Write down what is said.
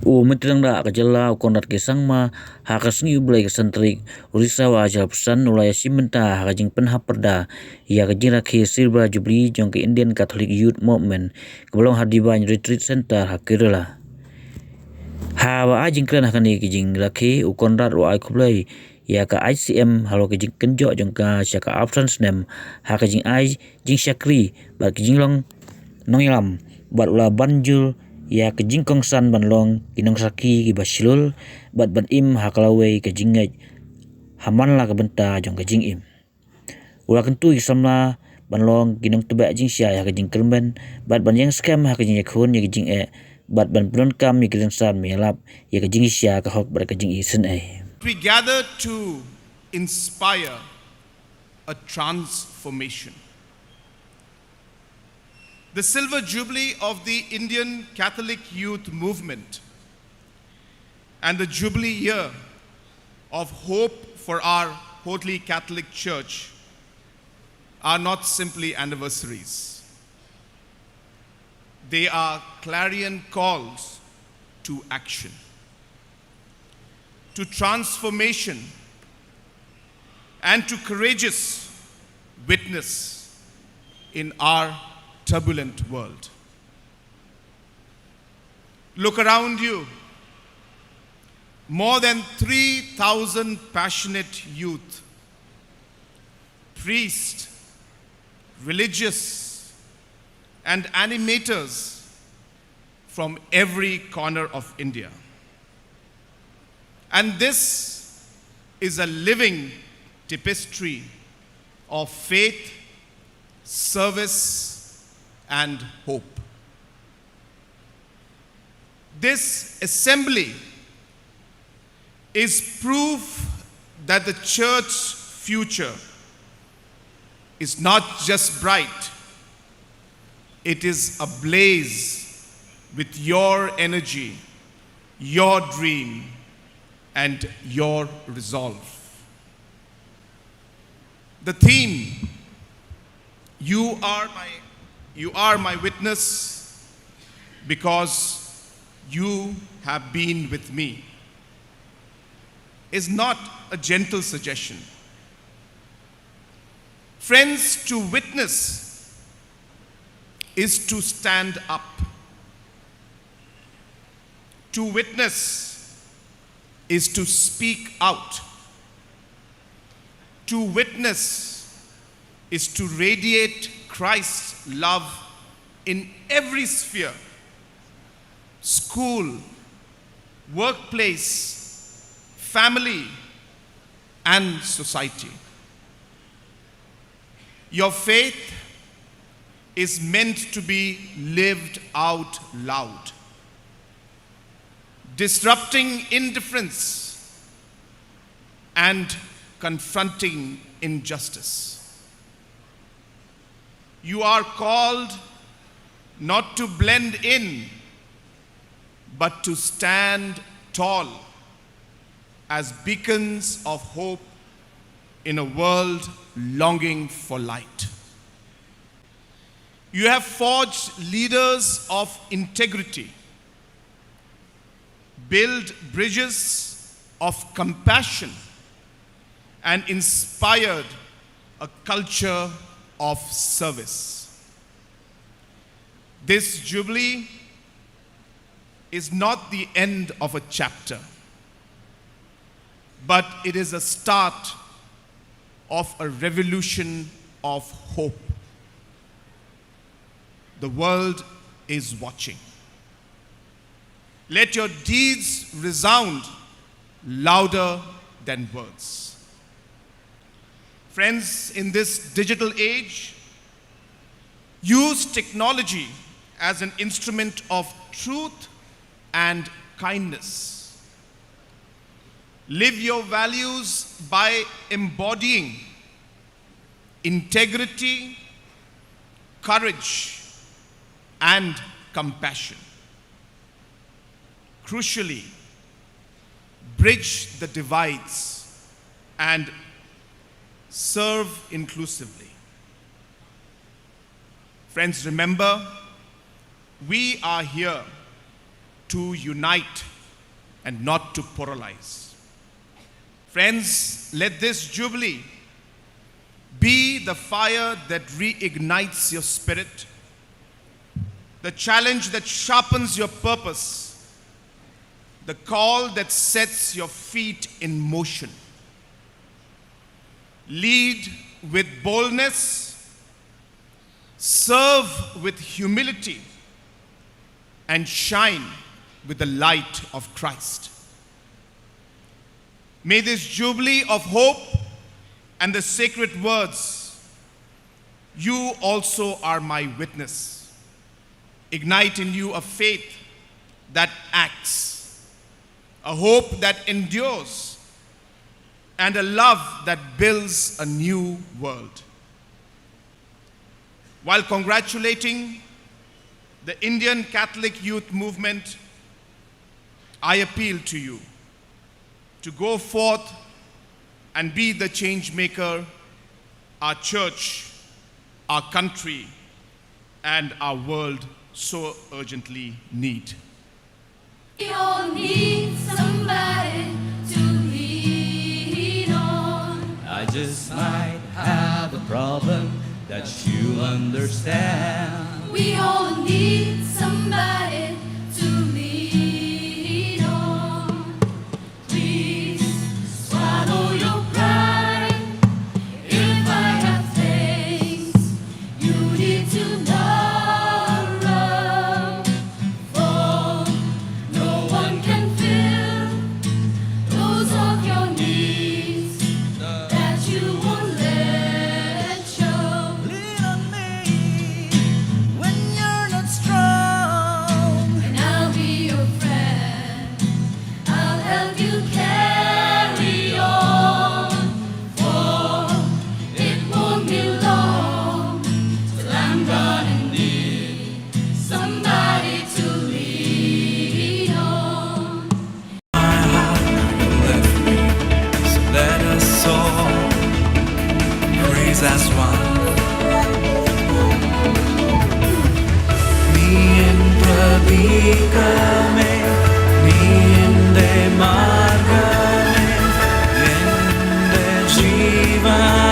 Umitang da kajala Conrad ke Sangma hakas ngi ublai ke sentrik urisa wa ajal pesan ulaya Bynta hakajing penhaperda ya kajing rakhi silver jubilee jong ke Indian Catholic Youth Movement kebolong hadiban retreat center ha Kerela ha wa ajing kran hakani kijing rakhi u Conrad wa kublai ya ka ICM halo kijing kenjo jong ka syaka option Snem hakajing ai jing syakri ba kijing long nongilam bat ula banjul ya ke jingkong san ban long kinong saki ki basilul bat ban im hakalawe ke jingai haman la ke Bynta jong ke jing im ula kentu ki samla ban long kinong teba jing sia ya ke jing kermen bat ban yang scam ha ke jing khon ya ke jing bat ban plon kam mi kilen san mi lap ya ke jing sia ka hok bar ke jing isen We gather to inspire a transformation. The Silver Jubilee of the Indian Catholic Youth Movement and the Jubilee Year of Hope for our Holy Catholic Church are not simply anniversaries. They are clarion calls to action, to transformation, and to courageous witness in our turbulent world. Look around you. More than 3,000 passionate youth, priests, religious, and animators from every corner of India. And this is a living tapestry of faith, service, and hope. This assembly is proof that the church's future is not just bright, it is ablaze with your energy, your dream, and your resolve. The theme, you are my witness because you have been with me, is not a gentle suggestion. Friends, to witness is to stand up. To witness is to speak out. To witness is to radiate Christ's love in every sphere: school, workplace, family, and society. Your faith is meant to be lived out loud, disrupting indifference and confronting injustice. You are called not to blend in, but to stand tall as beacons of hope in a world longing for light. You have forged leaders of integrity, built bridges of compassion, and inspired a culture of service. This Jubilee is not the end of a chapter, but it is a start of a revolution of hope. The world is watching. Let your deeds resound louder than words. Friends, in this digital age, use technology as an instrument of truth and kindness. Live your values by embodying integrity, courage, and compassion. Crucially, bridge the divides and serve inclusively. Friends, remember, we are here to unite and not to paralyze. Friends, let this Jubilee be the fire that reignites your spirit, the challenge that sharpens your purpose, the call that sets your feet in motion. Lead with boldness, serve with humility, and shine with the light of Christ. May this Jubilee of hope and the sacred words, "You also are my witness," ignite in you a faith that acts, a hope that endures, and a love that builds a new world. While congratulating the Indian Catholic Youth Movement, I appeal to you to go forth and be the change maker our church, our country, and our world so urgently need. We all need somebody to lean on. I just might have a problem that you understand. We all need somebody to lean on. Please swallow your pride. If I have things you need to borrow, for no one can fill those of your needs that you won't let show. Lean on me when you're not strong. And I'll be your friend. I'll help you carry on. For it won't be long till I'm gonna need somebody to lean on. Left me, so let us all praise as one. Nikame, ninde margame, ninde jiva.